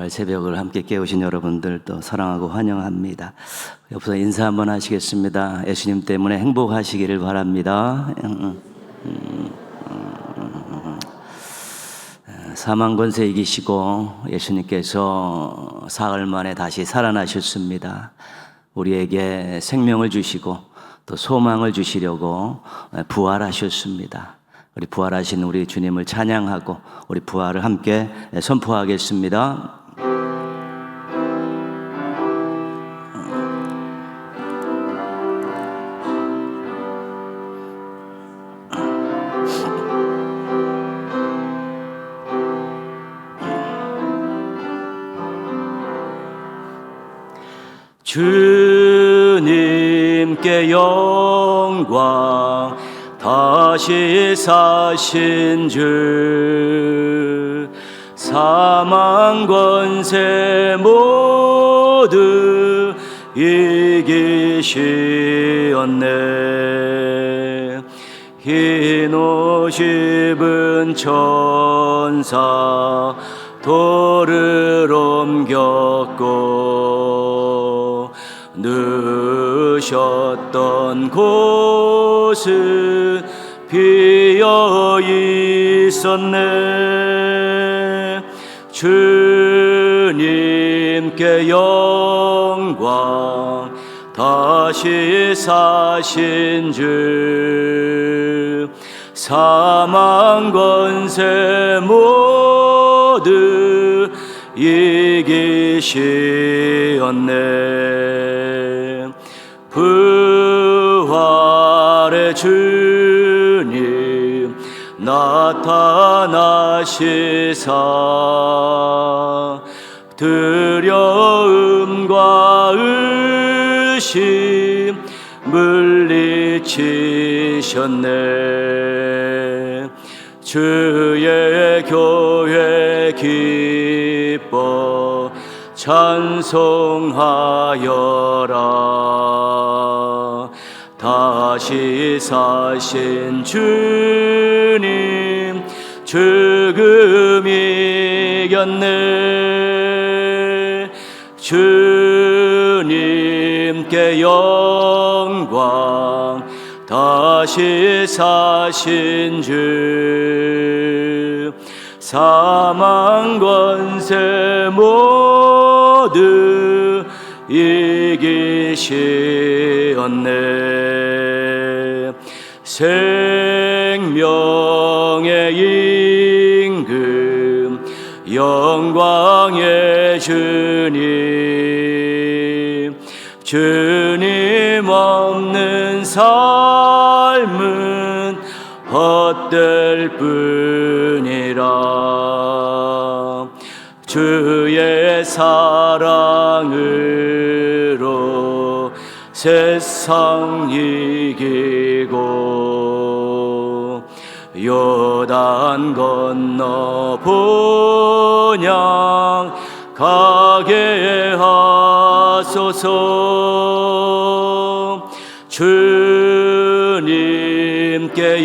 주말 새벽을 함께 깨우신 여러분들 또 사랑하고 환영합니다. 옆에서 인사 한번 하시겠습니다. 예수님 때문에 행복하시기를 바랍니다. 사망 권세 이기시고 예수님께서 사흘 만에 다시 살아나셨습니다. 우리에게 생명을 주시고 또 소망을 주시려고 부활하셨습니다. 우리 부활하신 우리 주님을 찬양하고 우리 부활을 함께 선포하겠습니다. 주님께 영광, 다시 사신 주, 사망 권세 모두 이기시었네. 흰 옷 입은 천사 돌을 옮겼고 누셨던 곳은 비어 있었네. 주님께 영광, 다시 사신 주, 사망 권세 모두 이기시었네. 부활의 주님 나타나시사 두려움과 의심 물리치셨네. 주의 교회 기뻐 찬송하여라. 다시 사신 주님 죽음 이겼네. 주님께 영광, 다시 사신 주, 사망 권세 모두 이기시었네. 생명의 임금, 영광의 주님, 주님 없는 삶은 헛될 뿐이라. 주의 사랑으로 세상 이기고 요단 건너 본향 가게 하소서. 주님께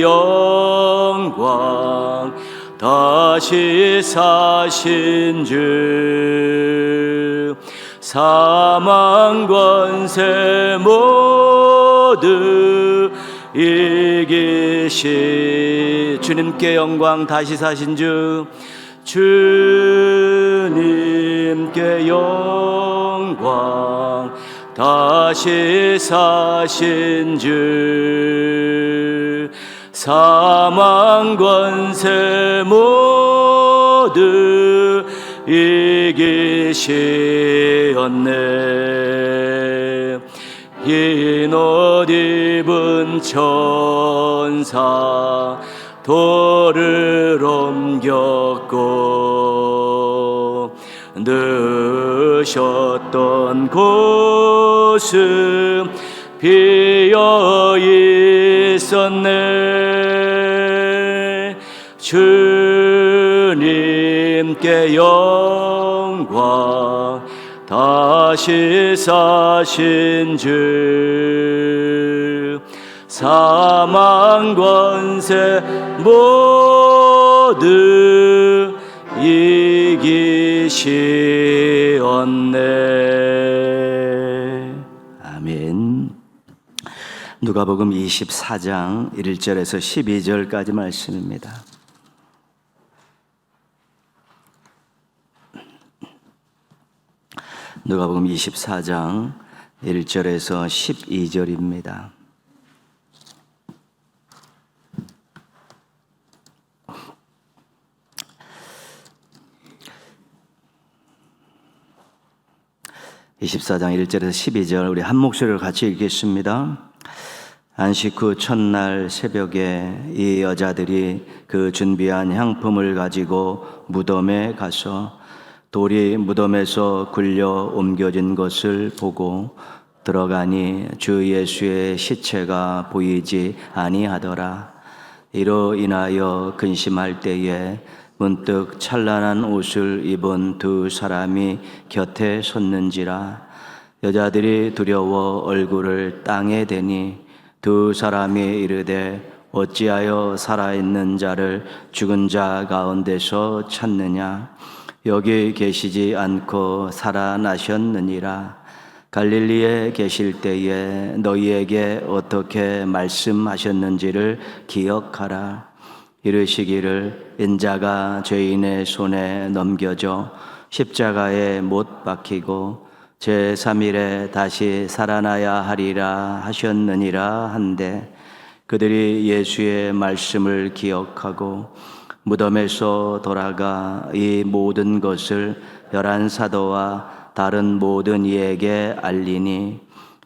영광, 다시 사신 주, 사망 권세 모두 이기시. 주님께 영광, 다시 사신 주, 주님께 영광, 다시 사신 주, 사망 권세 모두 이기시었네. 흰 옷 입은 천사 돌을 옮겼고 누셨던 곳은 비어 있었네. 주님께 영광, 다시 사신 주, 사망 권세 모두 이기시 누가복음 24장 1절에서 12절까지 말씀입니다. 누가복음 24장 1절에서 12절입니다. (24장) 1절에서 12절 우리 한 목소리로 같이 읽겠습니다. 안식 후 첫날 새벽에 이 여자들이 그 준비한 향품을 가지고 무덤에 가서 돌이 무덤에서 굴려 옮겨진 것을 보고 들어가니 주 예수의 시체가 보이지 아니하더라. 이로 인하여 근심할 때에 문득 찬란한 옷을 입은 두 사람이 곁에 섰는지라. 여자들이 두려워 얼굴을 땅에 대니 두 사람이 이르되 어찌하여 살아있는 자를 죽은 자 가운데서 찾느냐. 여기 계시지 않고 살아나셨느니라. 갈릴리에 계실 때에 너희에게 어떻게 말씀하셨는지를 기억하라. 이르시기를 인자가 죄인의 손에 넘겨져 십자가에 못 박히고 제3일에 다시 살아나야 하리라 하셨느니라 한데, 그들이 예수의 말씀을 기억하고 무덤에서 돌아가 이 모든 것을 11사도와 다른 모든 이에게 알리니,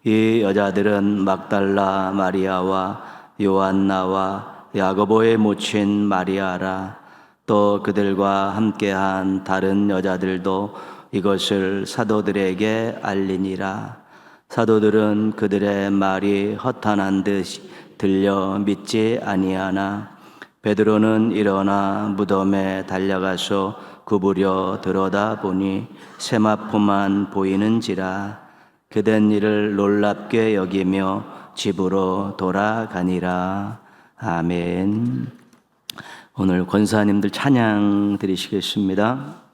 이 여자들은 막달라 마리아와 요한나와 야고보의 모친 마리아라. 또 그들과 함께한 다른 여자들도 이것을 사도들에게 알리니라. 사도들은 그들의 말이 허탄한 듯 들려 믿지 아니하나 베드로는 일어나 무덤에 달려가서 구부려 들여다보니 세마포만 보이는지라. 그된 이를 놀랍게 여기며 집으로 돌아가니라. 아멘. 오늘 권사님들 찬양 드리시겠습니다.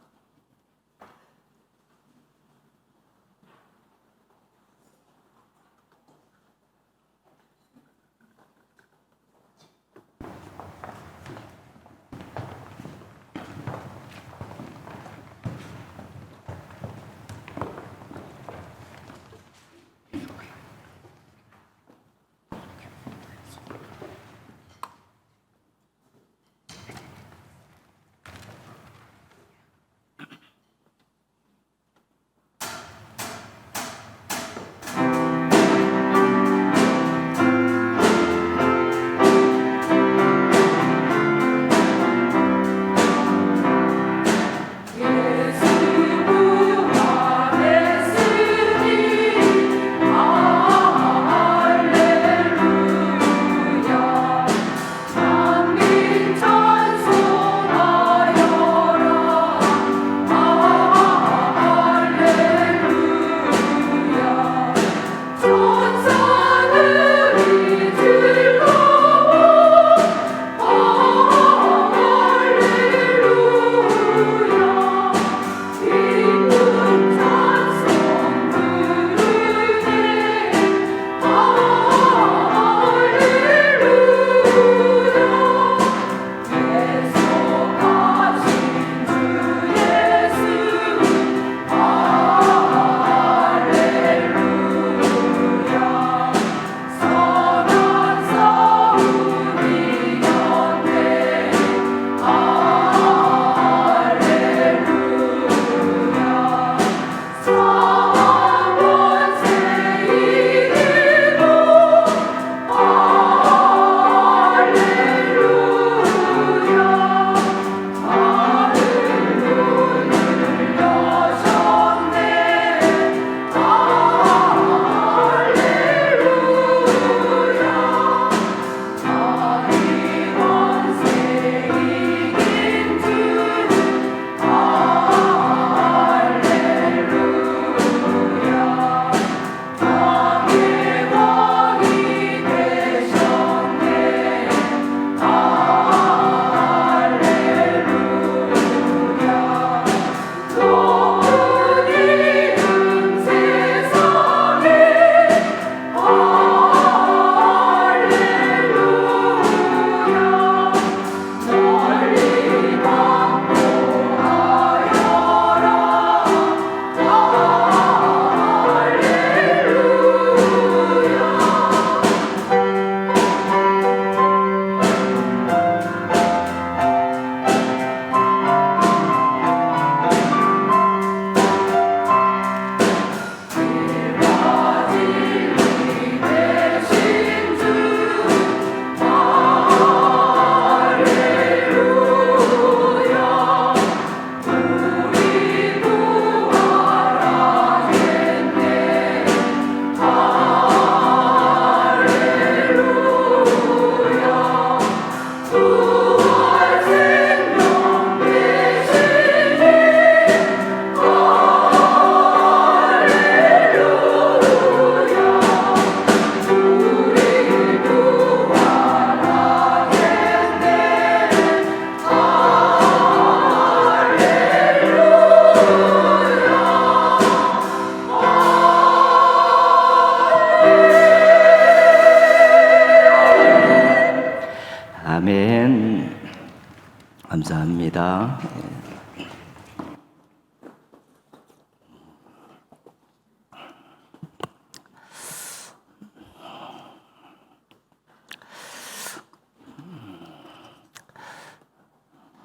감사합니다.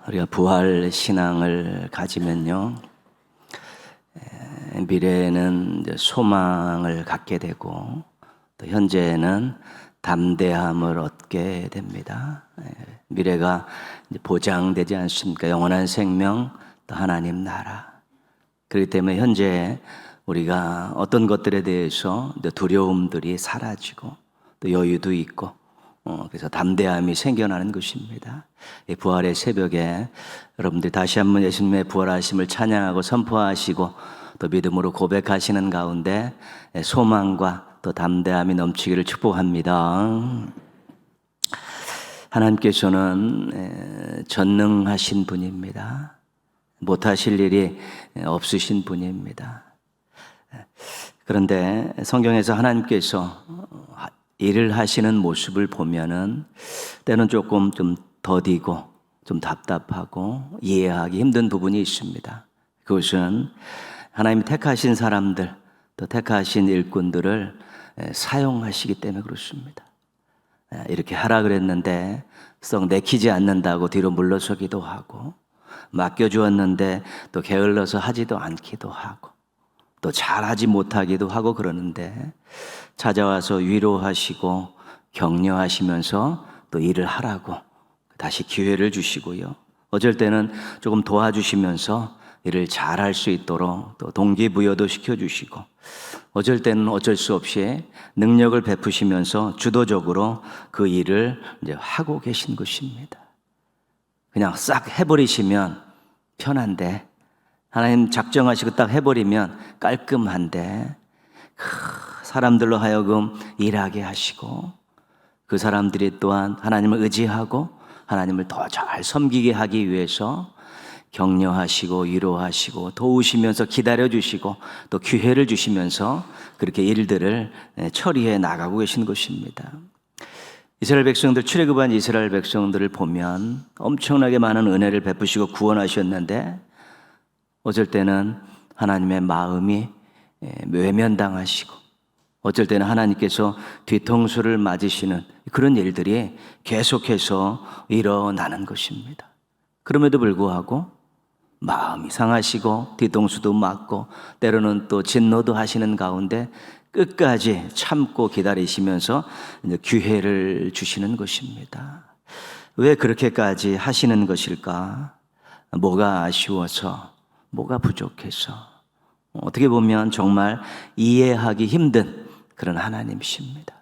우리가 부활 신앙을 가지면요, 미래에는 이제 소망을 갖게 되고 또 현재는 담대함을 얻게 됩니다. 미래가 이제 보장되지 않습니까? 영원한 생명, 또 하나님 나라. 그렇기 때문에 현재 우리가 어떤 것들에 대해서 두려움들이 사라지고 또 여유도 있고 그래서 담대함이 생겨나는 것입니다. 이 부활의 새벽에 여러분들 다시 한번 예수님의 부활하심을 찬양하고 선포하시고 또 믿음으로 고백하시는 가운데 소망과 또 담대함이 넘치기를 축복합니다. 하나님께서는 전능하신 분입니다. 못하실 일이 없으신 분입니다. 그런데 성경에서 하나님께서 일을 하시는 모습을 보면은 때는 조금 좀 더디고 좀 답답하고 이해하기 힘든 부분이 있습니다. 그것은 하나님이 택하신 사람들 또 택하신 일꾼들을 사용하시기 때문에 그렇습니다. 이렇게 하라 그랬는데 썩 내키지 않는다고 뒤로 물러서기도 하고, 맡겨주었는데 또 게을러서 하지도 않기도 하고, 또 잘하지 못하기도 하고 그러는데 찾아와서 위로하시고 격려하시면서 또 일을 하라고 다시 기회를 주시고요. 어쩔 때는 조금 도와주시면서 일을 잘할 수 있도록 또 동기부여도 시켜주시고, 어쩔 때는 어쩔 수 없이 능력을 베푸시면서 주도적으로 그 일을 이제 하고 계신 것입니다. 그냥 싹 해버리시면 편한데, 하나님 작정하시고 딱 해버리면 깔끔한데, 사람들로 하여금 일하게 하시고 그 사람들이 또한 하나님을 의지하고 하나님을 더 잘 섬기게 하기 위해서 격려하시고 위로하시고 도우시면서 기다려주시고 또 기회를 주시면서 그렇게 일들을 처리해 나가고 계신 것입니다. 이스라엘 백성들, 출애굽한 이스라엘 백성들을 보면 엄청나게 많은 은혜를 베푸시고 구원하셨는데 어쩔 때는 하나님의 마음이 외면당하시고 어쩔 때는 하나님께서 뒤통수를 맞으시는 그런 일들이 계속해서 일어나는 것입니다. 그럼에도 불구하고 마음이 상하시고 뒤통수도 맞고 때로는 또 진노도 하시는 가운데 끝까지 참고 기다리시면서 기회를 주시는 것입니다. 왜 그렇게까지 하시는 것일까? 뭐가 아쉬워서, 뭐가 부족해서, 어떻게 보면 정말 이해하기 힘든 그런 하나님이십니다.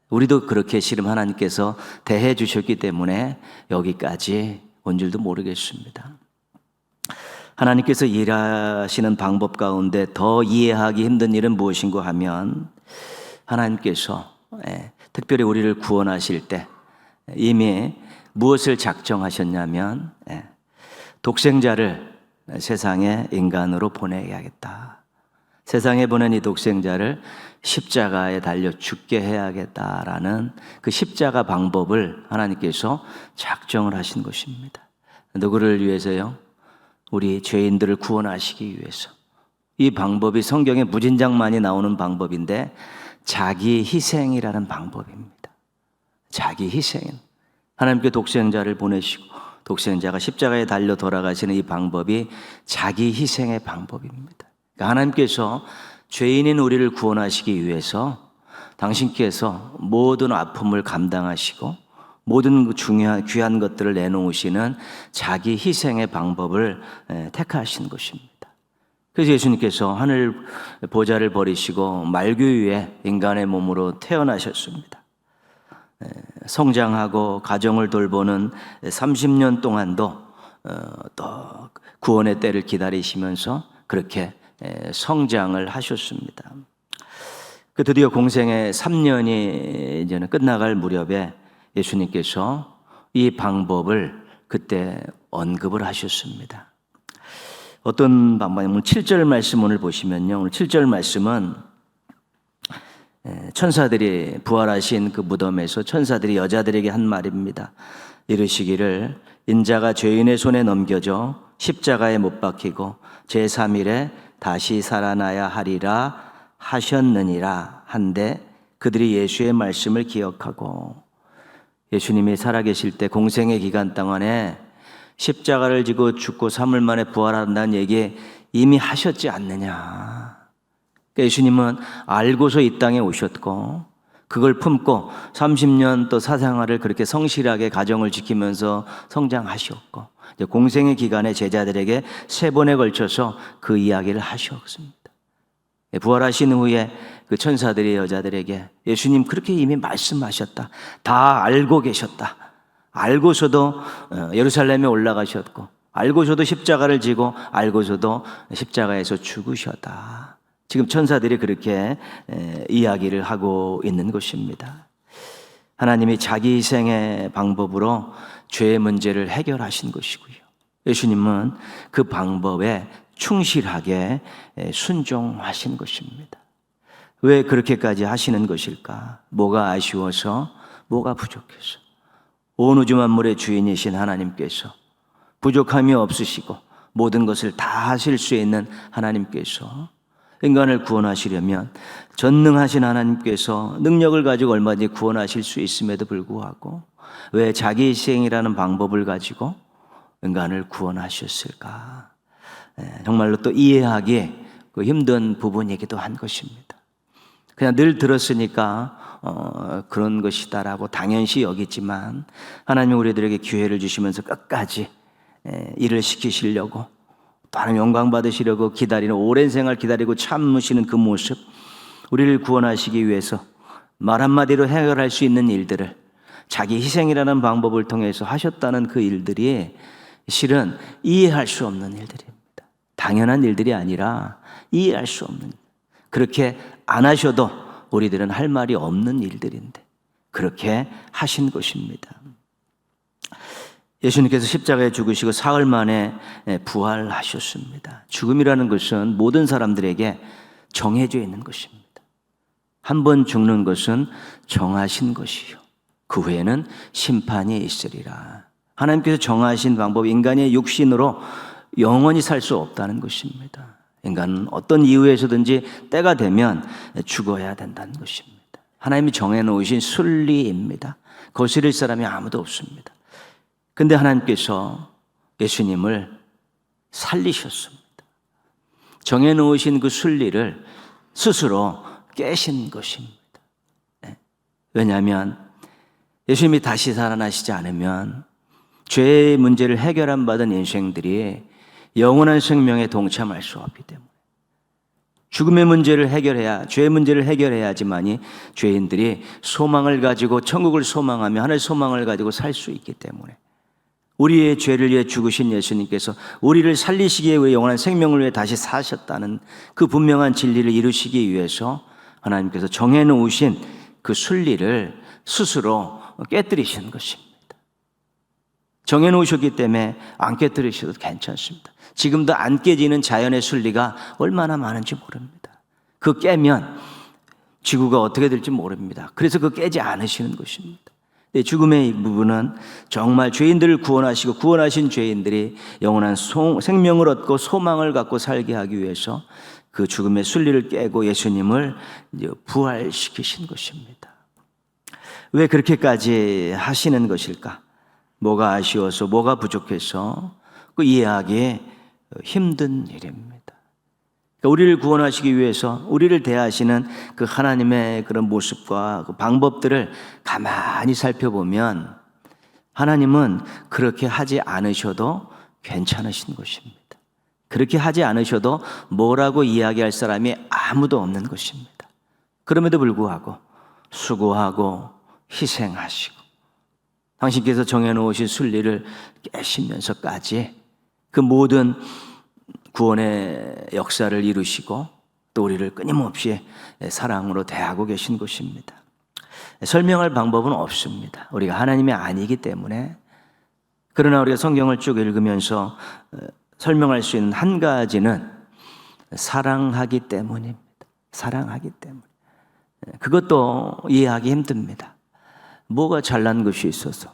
우리도 그렇게 씨름 하나님께서 대해 주셨기 때문에 여기까지 온 줄도 모르겠습니다. 하나님께서 일하시는 방법 가운데 더 이해하기 힘든 일은 무엇인가 하면, 하나님께서 특별히 우리를 구원하실 때 이미 무엇을 작정하셨냐면 독생자를 세상에 인간으로 보내야겠다. 세상에 보낸 이 독생자를 십자가에 달려 죽게 해야겠다라는 그 십자가 방법을 하나님께서 작정을 하신 것입니다. 누구를 위해서요? 우리 죄인들을 구원하시기 위해서. 이 방법이 성경에 무진장 많이 나오는 방법인데 자기 희생이라는 방법입니다. 자기 희생. 하나님께 독생자를 보내시고 독생자가 십자가에 달려 돌아가시는 이 방법이 자기 희생의 방법입니다. 그러니까 하나님께서 죄인인 우리를 구원하시기 위해서 당신께서 모든 아픔을 감당하시고 모든 중요한 귀한 것들을 내놓으시는 자기 희생의 방법을 택하신 것입니다. 그래서 예수님께서 하늘 보좌를 버리시고 말구 위에 인간의 몸으로 태어나셨습니다. 성장하고 가정을 돌보는 30년 동안도 또 구원의 때를 기다리시면서 그렇게 성장을 하셨습니다. 드디어 공생의 3년이 이제는 끝나갈 무렵에 예수님께서 이 방법을 그때 언급을 하셨습니다. 어떤 방법이냐면 7절 말씀 오늘 보시면요. 오늘 7절 말씀은 천사들이 부활하신 그 무덤에서 천사들이 여자들에게 한 말입니다. 이르시기를 인자가 죄인의 손에 넘겨져 십자가에 못 박히고 제3일에 다시 살아나야 하리라 하셨느니라 한데 그들이 예수의 말씀을 기억하고, 예수님이 살아계실 때 공생의 기간 동안에 십자가를 지고 죽고 3일 만에 부활한다는 얘기 이미 하셨지 않느냐. 예수님은 알고서 이 땅에 오셨고 그걸 품고 30년 또 사생활을 그렇게 성실하게 가정을 지키면서 성장하셨고, 이제 공생의 기간에 제자들에게 3번에 걸쳐서 그 이야기를 하셨습니다. 부활하신 후에 그 천사들이 여자들에게 예수님 그렇게 이미 말씀하셨다, 다 알고 계셨다, 알고서도 예루살렘에 올라가셨고 알고서도 십자가를 지고 알고서도 십자가에서 죽으셨다. 지금 천사들이 그렇게 이야기를 하고 있는 것입니다. 하나님이 자기 희생의 방법으로 죄의 문제를 해결하신 것이고요, 예수님은 그 방법에 충실하게 순종하신 것입니다. 왜 그렇게까지 하시는 것일까? 뭐가 아쉬워서, 뭐가 부족해서? 온 우주 만물의 주인이신 하나님께서, 부족함이 없으시고 모든 것을 다 하실 수 있는 하나님께서 인간을 구원하시려면 전능하신 하나님께서 능력을 가지고 얼마든지 구원하실 수 있음에도 불구하고 왜 자기 희생이라는 방법을 가지고 인간을 구원하셨을까? 정말로 또 이해하기 힘든 부분이기도 한 것입니다. 그냥 늘 들었으니까 그런 것이다라고 당연시 여기지만 하나님이 우리들에게 기회를 주시면서 끝까지 일을 시키시려고, 또 하나님 영광 받으시려고 기다리는, 오랜 생활 기다리고 참으시는 그 모습, 우리를 구원하시기 위해서 말 한마디로 해결할 수 있는 일들을 자기 희생이라는 방법을 통해서 하셨다는 그 일들이 실은 이해할 수 없는 일들입니다. 당연한 일들이 아니라 이해할 수 없는, 그렇게 안 하셔도 우리들은 할 말이 없는 일들인데 그렇게 하신 것입니다. 예수님께서 십자가에 죽으시고 사흘 만에 부활하셨습니다. 죽음이라는 것은 모든 사람들에게 정해져 있는 것입니다. 한 번 죽는 것은 정하신 것이요, 그 후에는 심판이 있으리라. 하나님께서 정하신 방법, 인간의 육신으로 영원히 살 수 없다는 것입니다. 인간은 어떤 이유에서든지 때가 되면 죽어야 된다는 것입니다. 하나님이 정해놓으신 순리입니다. 거스릴 사람이 아무도 없습니다. 근데 하나님께서 예수님을 살리셨습니다. 정해놓으신 그 순리를 스스로 깨신 것입니다. 왜냐하면 예수님이 다시 살아나시지 않으면 죄의 문제를 해결한 받은 인생들이 영원한 생명에 동참할 수 없기 때문에, 죽음의 문제를 해결해야, 죄의 문제를 해결해야지만이 죄인들이 소망을 가지고, 천국을 소망하며 하늘 소망을 가지고 살 수 있기 때문에, 우리의 죄를 위해 죽으신 예수님께서 우리를 살리시기 위해 영원한 생명을 위해 다시 사셨다는 그 분명한 진리를 이루시기 위해서 하나님께서 정해놓으신 그 순리를 스스로 깨뜨리신 것입니다. 정해놓으셨기 때문에 안 깨뜨리셔도 괜찮습니다. 지금도 안 깨지는 자연의 순리가 얼마나 많은지 모릅니다. 그 깨면 지구가 어떻게 될지 모릅니다. 그래서 그 깨지 않으시는 것입니다. 죽음의 부분은 정말 죄인들을 구원하시고 구원하신 죄인들이 영원한 생명을 얻고 소망을 갖고 살게 하기 위해서 그 죽음의 순리를 깨고 예수님을 부활시키신 것입니다. 왜 그렇게까지 하시는 것일까? 뭐가 아쉬워서, 뭐가 부족해서 그 이해하기 힘든 일입니다. 우리를 구원하시기 위해서 우리를 대하시는 그 하나님의 그런 모습과 그 방법들을 가만히 살펴보면 하나님은 그렇게 하지 않으셔도 괜찮으신 것입니다. 그렇게 하지 않으셔도 뭐라고 이야기할 사람이 아무도 없는 것입니다. 그럼에도 불구하고 수고하고 희생하시고 당신께서 정해놓으신 순리를 깨시면서까지 그 모든 구원의 역사를 이루시고 또 우리를 끊임없이 사랑으로 대하고 계신 것입니다. 설명할 방법은 없습니다. 우리가 하나님이 아니기 때문에. 그러나 우리가 성경을 쭉 읽으면서 설명할 수 있는 한 가지는 사랑하기 때문입니다. 사랑하기 때문에. 그것도 이해하기 힘듭니다. 뭐가 잘난 것이 있어서,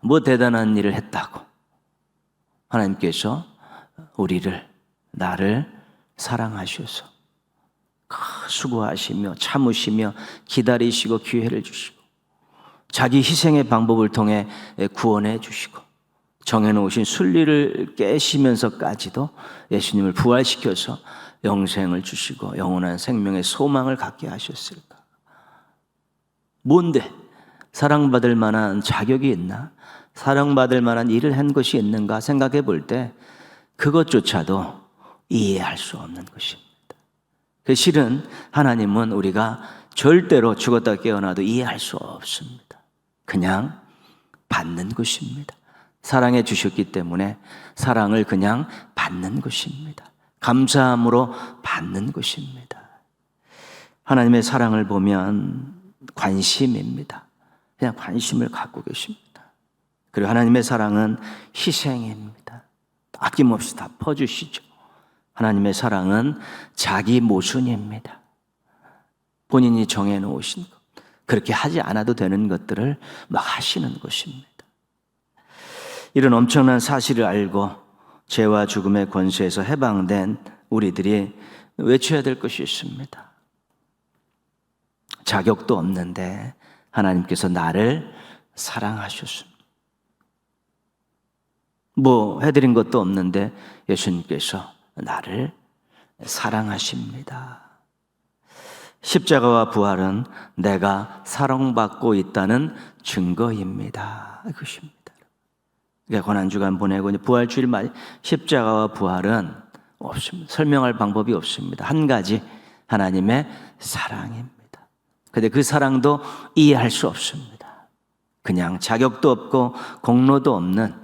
뭐 대단한 일을 했다고 하나님께서 나를 사랑하셔서 수고하시며 참으시며 기다리시고 기회를 주시고 자기 희생의 방법을 통해 구원해 주시고 정해놓으신 순리를 깨시면서까지도 예수님을 부활시켜서 영생을 주시고 영원한 생명의 소망을 갖게 하셨을까? 뭔데? 사랑받을 만한 자격이 있나? 사랑받을 만한 일을 한 것이 있는가 생각해 볼 때 그것조차도 이해할 수 없는 것입니다. 그 실은 하나님은 우리가 절대로 죽었다 깨어나도 이해할 수 없습니다. 그냥 받는 것입니다. 사랑해 주셨기 때문에 사랑을 그냥 받는 것입니다. 감사함으로 받는 것입니다. 하나님의 사랑을 보면 관심입니다. 그냥 관심을 갖고 계십니다. 그리고 하나님의 사랑은 희생입니다. 아낌없이 다 퍼주시죠. 하나님의 사랑은 자기 모순입니다. 본인이 정해놓으신 것, 그렇게 하지 않아도 되는 것들을 막 하시는 것입니다. 이런 엄청난 사실을 알고 죄와 죽음의 권세에서 해방된 우리들이 외쳐야 될 것이 있습니다. 자격도 없는데 하나님께서 나를 사랑하셨습니다. 뭐 해드린 것도 없는데 예수님께서 나를 사랑하십니다. 십자가와 부활은 내가 사랑받고 있다는 증거입니다. 그것입니다. 그러니까 고난주간 보내고 부활주일 말 십자가와 부활은 없습니다. 설명할 방법이 없습니다. 한 가지 하나님의 사랑입니다. 그런데 그 사랑도 이해할 수 없습니다. 그냥 자격도 없고 공로도 없는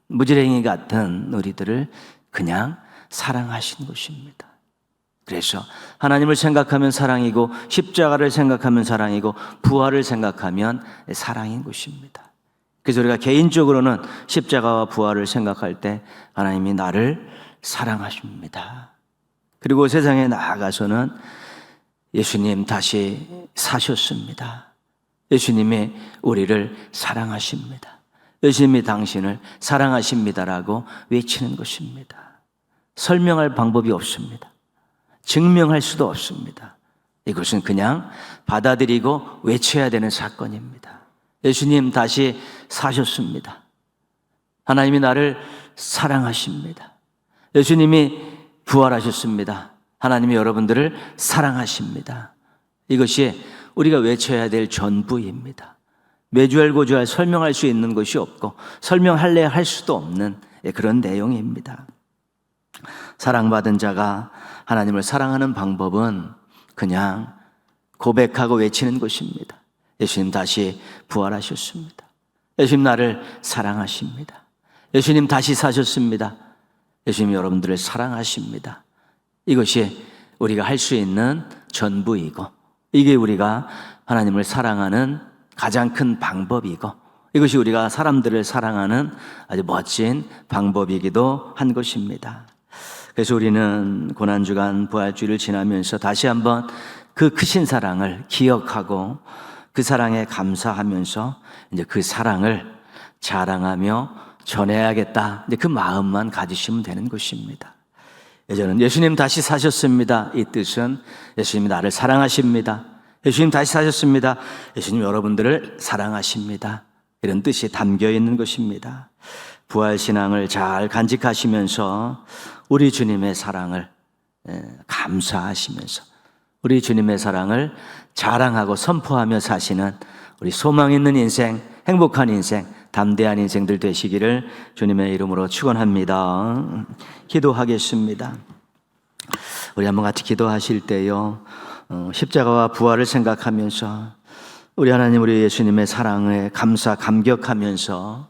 무지랭이 같은 우리들을 그냥 사랑하신 것입니다. 그래서 하나님을 생각하면 사랑이고 십자가를 생각하면 사랑이고 부활을 생각하면 사랑인 것입니다. 그래서 우리가 개인적으로는 십자가와 부활을 생각할 때 하나님이 나를 사랑하십니다. 그리고 세상에 나아가서는 예수님 다시 사셨습니다. 예수님이 우리를 사랑하십니다. 예수님이 당신을 사랑하십니다라고 외치는 것입니다. 설명할 방법이 없습니다. 증명할 수도 없습니다. 이것은 그냥 받아들이고 외쳐야 되는 사건입니다. 예수님 다시 사셨습니다. 하나님이 나를 사랑하십니다. 예수님이 부활하셨습니다. 하나님이 여러분들을 사랑하십니다. 이것이 우리가 외쳐야 될 전부입니다. 매주알 고주알 설명할 수 있는 것이 없고 설명할래야 할 수도 없는 그런 내용입니다. 사랑받은 자가 하나님을 사랑하는 방법은 그냥 고백하고 외치는 것입니다. 예수님 다시 부활하셨습니다. 예수님 나를 사랑하십니다. 예수님 다시 사셨습니다. 예수님 여러분들을 사랑하십니다. 이것이 우리가 할 수 있는 전부이고 이게 우리가 하나님을 사랑하는 가장 큰 방법이고 이것이 우리가 사람들을 사랑하는 아주 멋진 방법이기도 한 것입니다. 그래서 우리는 고난주간 부활주일을 지나면서 다시 한번 그 크신 사랑을 기억하고 그 사랑에 감사하면서 이제 그 사랑을 자랑하며 전해야겠다. 이제 그 마음만 가지시면 되는 것입니다. 예전은 예수님 다시 사셨습니다. 이 뜻은 예수님이 나를 사랑하십니다. 예수님 다시 사셨습니다. 예수님 여러분들을 사랑하십니다. 이런 뜻이 담겨 있는 것입니다. 부활신앙을 잘 간직하시면서 우리 주님의 사랑을 감사하시면서 우리 주님의 사랑을 자랑하고 선포하며 사시는 우리 소망 있는 인생, 행복한 인생, 담대한 인생들 되시기를 주님의 이름으로 축원합니다. 기도하겠습니다. 우리 한번 같이 기도하실 때요, 십자가와 부활을 생각하면서 우리 하나님, 우리 예수님의 사랑에 감격하면서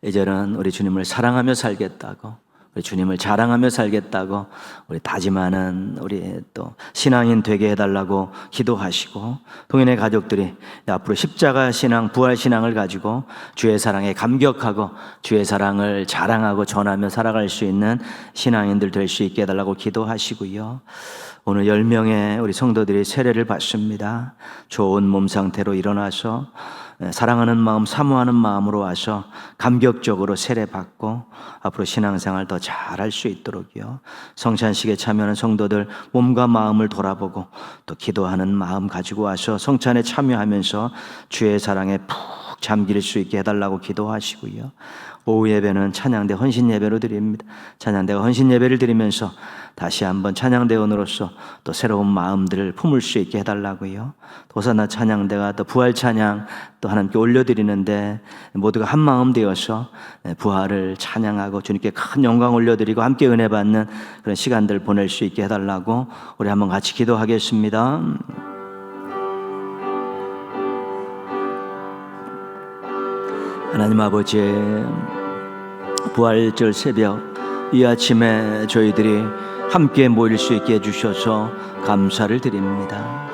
이제는 우리 주님을 사랑하며 살겠다고, 우리 주님을 자랑하며 살겠다고 우리 다짐하는 우리 또 신앙인 되게 해달라고 기도하시고, 동인의 가족들이 앞으로 십자가 신앙, 부활 신앙을 가지고 주의 사랑에 감격하고 주의 사랑을 자랑하고 전하며 살아갈 수 있는 신앙인들 될 수 있게 해달라고 기도하시고요. 오늘 10명의 우리 성도들이 세례를 받습니다. 좋은 몸 상태로 일어나서 사랑하는 마음, 사모하는 마음으로 와서 감격적으로 세례받고 앞으로 신앙생활 더 잘할 수 있도록요. 성찬식에 참여하는 성도들 몸과 마음을 돌아보고 또 기도하는 마음 가지고 와서 성찬에 참여하면서 주의 사랑에 푹 잠길 수 있게 해달라고 기도하시고요. 오후 예배는 찬양대 헌신 예배로 드립니다. 찬양대가 헌신 예배를 드리면서 다시 한번 찬양대원으로서 또 새로운 마음들을 품을 수 있게 해달라고요. 호산나 찬양대가 또 부활 찬양 또 하나님께 올려드리는데 모두가 한 마음 되어서 부활을 찬양하고 주님께 큰 영광 올려드리고 함께 은혜 받는 그런 시간들 보낼 수 있게 해달라고 우리 한번 같이 기도하겠습니다. 하나님 아버지, 부활절 새벽 이 아침에 저희들이 함께 모일 수 있게 해주셔서 감사를 드립니다.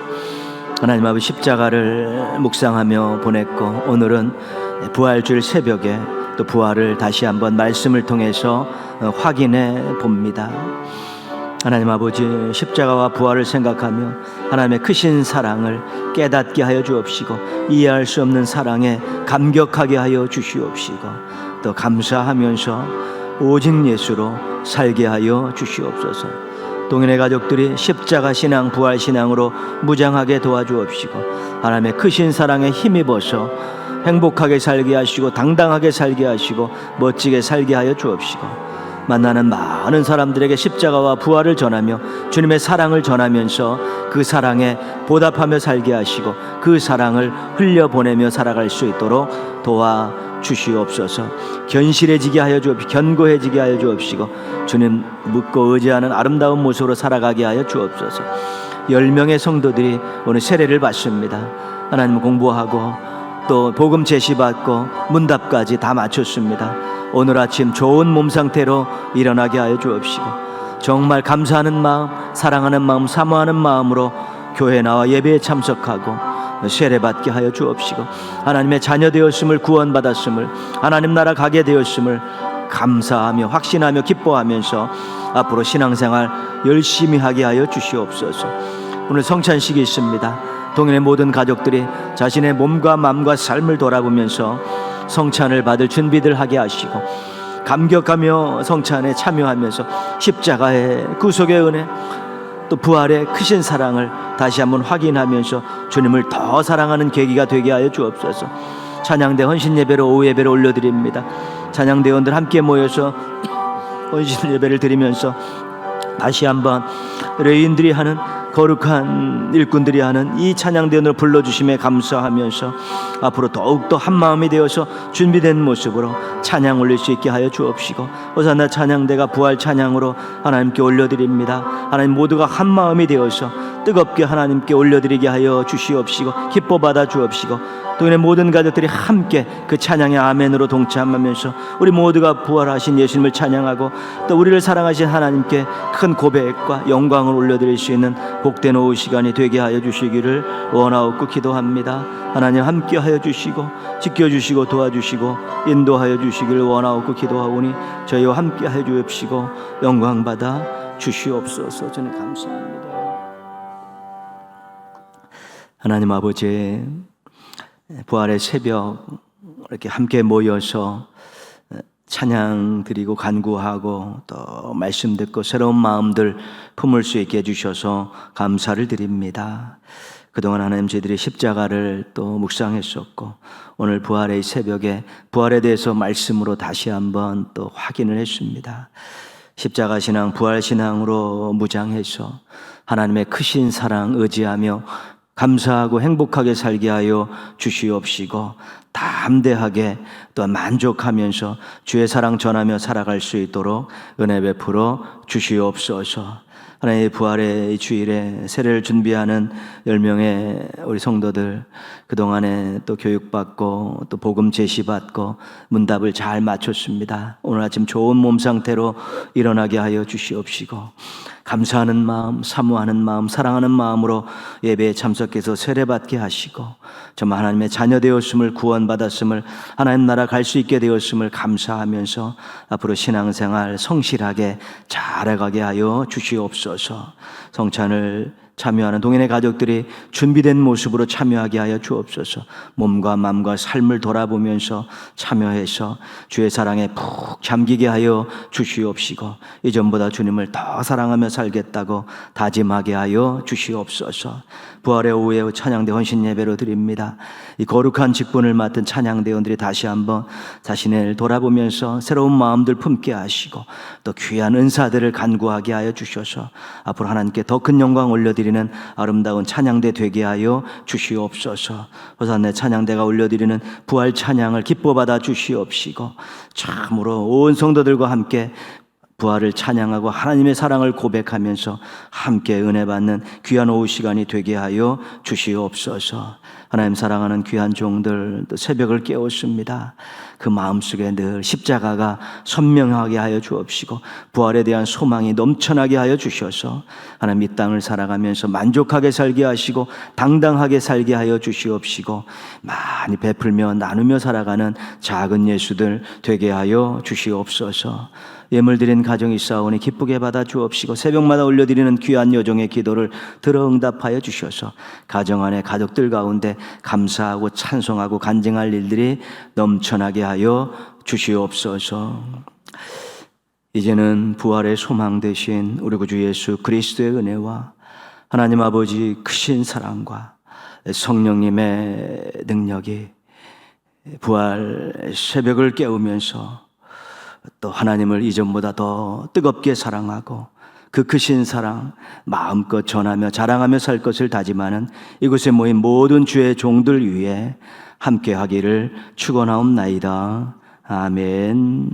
하나님 아버지, 십자가를 묵상하며 보냈고 오늘은 부활절 새벽에 또 부활을 다시 한번 말씀을 통해서 확인해 봅니다. 하나님 아버지, 십자가와 부활을 생각하며 하나님의 크신 사랑을 깨닫게 하여 주옵시고 이해할 수 없는 사랑에 감격하게 하여 주시옵시고 또 감사하면서 오직 예수로 살게 하여 주시옵소서. 동인의 가족들이 십자가 신앙, 부활 신앙으로 무장하게 도와주옵시고 하나님의 크신 사랑에 힘입어서 행복하게 살게 하시고 당당하게 살게 하시고 멋지게 살게 하여 주옵시고 만나는 많은 사람들에게 십자가와 부활을 전하며 주님의 사랑을 전하면서 그 사랑에 보답하며 살게 하시고 그 사랑을 흘려보내며 살아갈 수 있도록 도와주시옵소서. 견실해지게 하여 주옵시고 견고해지게 하여 주옵시고 주님 묻고 의지하는 아름다운 모습으로 살아가게 하여 주옵소서. 10명의 성도들이 오늘 세례를 받습니다. 하나님 공부하고 또 복음 제시받고 문답까지 다 마쳤습니다. 오늘 아침 좋은 몸 상태로 일어나게 하여 주옵시고 정말 감사하는 마음, 사랑하는 마음, 사모하는 마음으로 교회 나와 예배에 참석하고 세례받게 하여 주옵시고 하나님의 자녀 되었음을, 구원받았음을, 하나님 나라 가게 되었음을 감사하며 확신하며 기뻐하면서 앞으로 신앙생활 열심히 하게 하여 주시옵소서. 오늘 성찬식이 있습니다. 동인의 모든 가족들이 자신의 몸과 마음과 삶을 돌아보면서 성찬을 받을 준비들 하게 하시고 감격하며 성찬에 참여하면서 십자가의 구속의 은혜 또 부활의 크신 사랑을 다시 한번 확인하면서 주님을 더 사랑하는 계기가 되게 하여 주옵소서. 찬양대 헌신 예배로 오후 예배를 올려드립니다. 찬양대원들 함께 모여서 헌신 예배를 드리면서 다시 한번 레위인들이 하는 거룩한 일꾼들이 하는 이 찬양대원을 불러주심에 감사하면서 앞으로 더욱더 한마음이 되어서 준비된 모습으로 찬양 올릴 수 있게 하여 주옵시고 호산나 찬양대가 부활 찬양으로 하나님께 올려드립니다. 하나님 모두가 한마음이 되어서 뜨겁게 하나님께 올려드리게 하여 주시옵시고 기뻐 받아 주옵시고 동인의 모든 가족들이 함께 그 찬양의 아멘으로 동참하면서 우리 모두가 부활하신 예수님을 찬양하고 또 우리를 사랑하신 하나님께 큰 고백과 영광을 올려드릴 수 있는 복된 오후 시간이 되게 하여 주시기를 원하옵고 기도합니다. 하나님 함께 하여 주시고 지켜주시고 도와주시고 인도하여 주시기를 원하옵고 기도하오니 저희와 함께 하여 주옵시고 영광 받아 주시옵소서. 저는 감사합니다. 하나님 아버지, 부활의 새벽 이렇게 함께 모여서 찬양 드리고 간구하고 또 말씀 듣고 새로운 마음들 품을 수 있게 해주셔서 감사를 드립니다. 그동안 하나님 저희들이 십자가를 또 묵상했었고 오늘 부활의 새벽에 부활에 대해서 말씀으로 다시 한번 또 확인을 했습니다. 십자가 신앙, 부활 신앙으로 무장해서 하나님의 크신 사랑 의지하며 감사하고 행복하게 살게 하여 주시옵시고 담대하게 또 만족하면서 주의 사랑 전하며 살아갈 수 있도록 은혜 베풀어 주시옵소서. 하나님의 부활의 주일에 세례를 준비하는 10명의 우리 성도들 그동안에 또 교육받고 또 복음 제시받고 문답을 잘 마쳤습니다. 오늘 아침 좋은 몸 상태로 일어나게 하여 주시옵시고 감사하는 마음, 사모하는 마음, 사랑하는 마음으로 예배에 참석해서 세례받게 하시고 정말 하나님의 자녀 되었음을, 구원받았음을, 하나님 나라 갈 수 있게 되었음을 감사하면서 앞으로 신앙생활 성실하게 잘해가게 하여 주시옵소서. 성찬을 참여하는 동행의 가족들이 준비된 모습으로 참여하게 하여 주옵소서. 몸과 마음과 삶을 돌아보면서 참여해서 주의 사랑에 푹 잠기게 하여 주시옵시고 이전보다 주님을 더 사랑하며 살겠다고 다짐하게 하여 주시옵소서. 부활의 오후에 찬양대 헌신 예배로 드립니다. 이 거룩한 직분을 맡은 찬양대원들이 다시 한번 자신을 돌아보면서 새로운 마음들 품게 하시고 또 귀한 은사들을 간구하게 하여 주셔서 앞으로 하나님께 더 큰 영광 올려드리는 아름다운 찬양대 되게 하여 주시옵소서. 호산나 찬양대가 올려드리는 부활 찬양을 기뻐 받아 주시옵시고 참으로 온 성도들과 함께 부활을 찬양하고 하나님의 사랑을 고백하면서 함께 은혜 받는 귀한 오후 시간이 되게 하여 주시옵소서. 하나님 사랑하는 귀한 종들 새벽을 깨웠습니다. 그 마음속에 늘 십자가가 선명하게 하여 주옵시고 부활에 대한 소망이 넘쳐나게 하여 주셔서 하나님 이 땅을 살아가면서 만족하게 살게 하시고 당당하게 살게 하여 주시옵시고 많이 베풀며 나누며 살아가는 작은 예수들 되게 하여 주시옵소서. 예물 드린 가정이 있사오니 기쁘게 받아 주옵시고 새벽마다 올려드리는 귀한 여종의 기도를 들어 응답하여 주셔서 가정 안에 가족들 가운데 감사하고 찬송하고 간증할 일들이 넘쳐나게 하여 주시옵소서. 이제는 부활의 소망 되신 우리 구주 예수 그리스도의 은혜와 하나님 아버지 크신 사랑과 성령님의 능력이 부활 새벽을 깨우면서 또 하나님을 이전보다 더 뜨겁게 사랑하고 그 크신 사랑 마음껏 전하며 자랑하며 살 것을 다짐하는 이곳에 모인 모든 주의 종들 위에 함께 하기를 축원하옵나이다. 아멘.